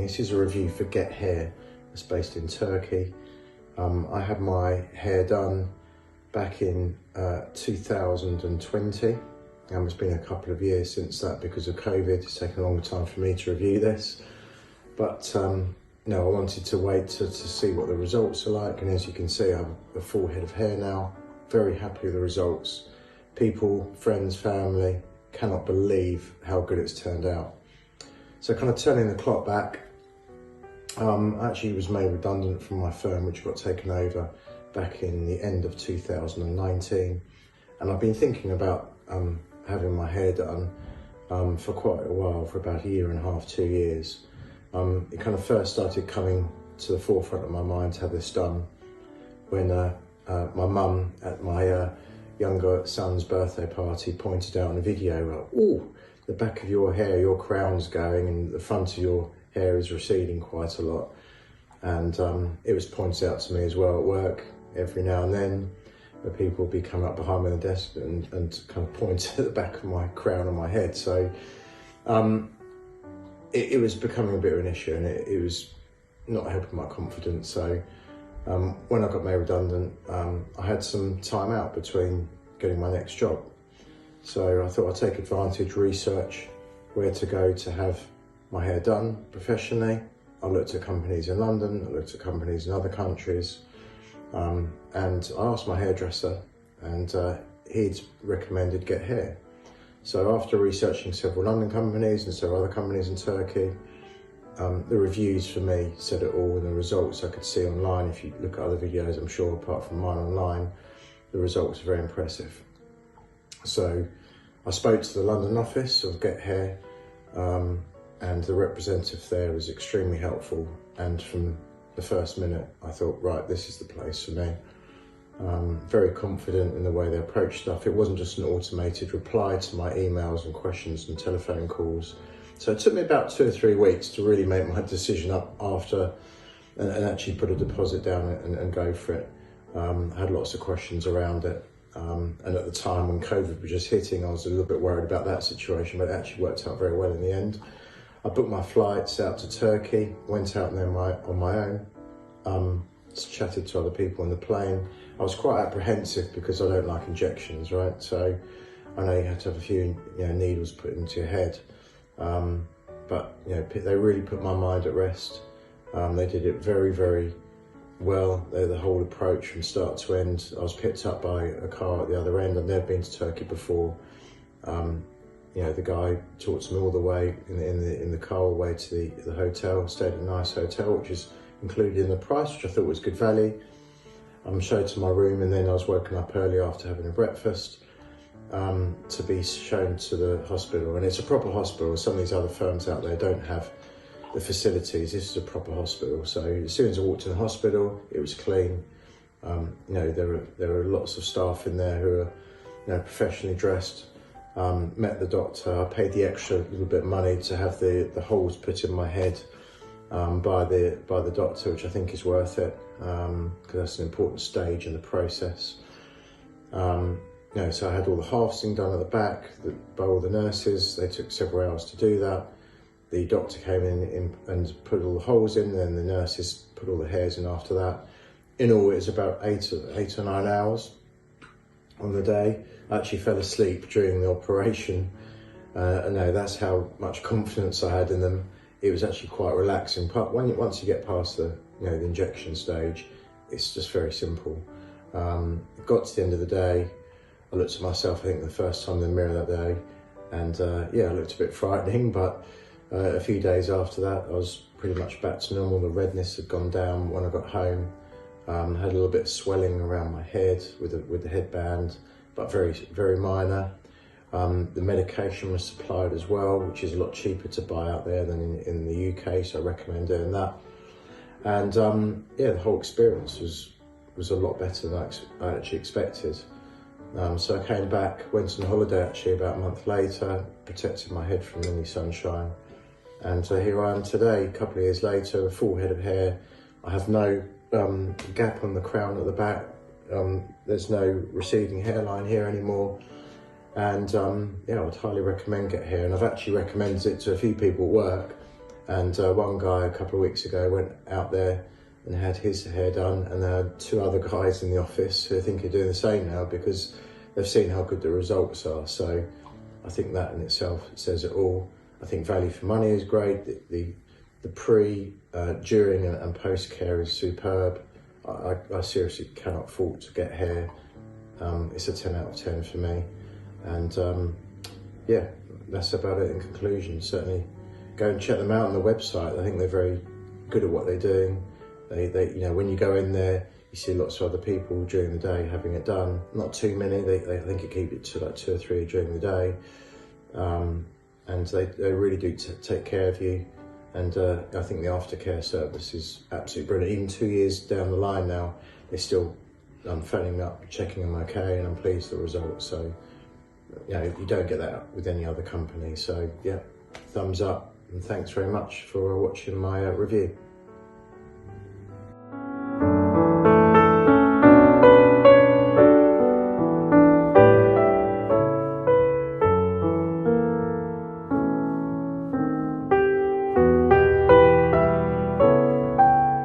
This is a review for Get Hair. It's based in Turkey. I had my hair done back in 2020. It's been a couple of years since that because of COVID. It's taken a long time for me to review this. But no, I wanted to wait to see what the results are like. And as you can see, I have a full head of hair now. Very happy with the results. People, friends, family cannot believe how good it's turned out. So kind of turning the clock back, I actually was made redundant from my firm, which got taken over back in the end of 2019. And I've been thinking about having my hair done for quite a while, for about a year and a half, 2 years. It kind of first started coming to the forefront of my mind to have this done when my mum at my younger son's birthday party pointed out in a video, like, "Oh, the back of your hair, your crown's going and the front of your hair is receding quite a lot." And it was pointed out to me as well at work every now and then, where people would be coming up behind me on the desk and kind of point at the back of my crown on my head. So it was becoming a bit of an issue, and it was not helping my confidence. So when I got made redundant, I had some time out between getting my next job. So I thought I'd take advantage, research where to go to have my hair done professionally. I looked at companies in London, I looked at companies in other countries, and I asked my hairdresser, and he'd recommended Get Hair. So after researching several London companies and several other companies in Turkey, the reviews for me said it all, and the results I could see online. If you look at other videos, I'm sure apart from mine online, the results are very impressive. So I spoke to the London office of Get Hair, and the representative there was extremely helpful. And from the first minute, I thought, right, this is the place for me. Very confident in the way they approached stuff. It wasn't just an automated reply to my emails and questions and telephone calls. So it took me about 2 or 3 weeks to really make my decision up after and actually put a deposit down and go for it. I had lots of questions around it. And at the time when COVID was just hitting, I was a little bit worried about that situation, but it actually worked out very well in the end. I booked my flights out to Turkey, went out there on my own, chatted to other people on the plane. I was quite apprehensive because I don't like injections, right? So I know you have to have a few needles put into your head. But they really put my mind at rest. They did it very, very well. The whole approach from start to end. I was picked up by a car at the other end. I'd never been to Turkey before. The guy talked to me all the way in the car, all the way to the hotel. Stayed at a nice hotel, which is included in the price, which I thought was good value. I'm showed to my room, and then I was woken up early after having a breakfast to be shown to the hospital. And it's a proper hospital. Some of these other firms out there don't have the facilities. This is a proper hospital. So as soon as I walked in the hospital, it was clean. There were lots of staff in there who are professionally dressed. Met the doctor. I paid the extra little bit of money to have the holes put in my head by the doctor, which I think is worth it, because that's an important stage in the process. So I had all the harvesting done at the back by all the nurses. They took several hours to do that. The doctor came in and put all the holes in, then the nurses put all the hairs in after that. In all, it was about 8 or 9 hours on the day. I actually fell asleep during the operation. And that's how much confidence I had in them. It was actually quite relaxing. But once you get past the injection stage, it's just very simple. Got to the end of the day, I looked at myself, I think the first time in the mirror that day, and I looked a bit frightening, but a few days after that, I was pretty much back to normal. The redness had gone down when I got home. Had a little bit of swelling around my head with the headband, but very, very minor. The medication was supplied as well, which is a lot cheaper to buy out there than in the UK, so I recommend doing that. And the whole experience was a lot better than I actually expected. So I came back, went on holiday actually about a month later, protected my head from any sunshine. And here I am today, a couple of years later, a full head of hair. I have no gap on the crown at the back. There's no receding hairline here anymore. And I would highly recommend Get Hair. And I've actually recommended it to a few people at work, And one guy a couple of weeks ago went out there and had his hair done, and there are 2 other guys in the office who I think are doing the same now because they've seen how good the results are. So I think that in itself says it all. I think value for money is great. The pre, during and post care is superb. I seriously cannot fault to get hair. It's a 10 out of 10 for me. And yeah, that's about it in conclusion. Certainly go and check them out on the website. I think they're very good at what they're doing. They you know, when you go in there, you see lots of other people during the day having it done. Not too many. They think you keep it to like 2 or 3 during the day. And they really do take care of you. And I think the aftercare service is absolutely brilliant. Even 2 years down the line now, they're still phoning me up, checking I'm okay, and I'm pleased with the results. So, you know, you don't get that with any other company. So, yeah, thumbs up, and thanks very much for watching my review.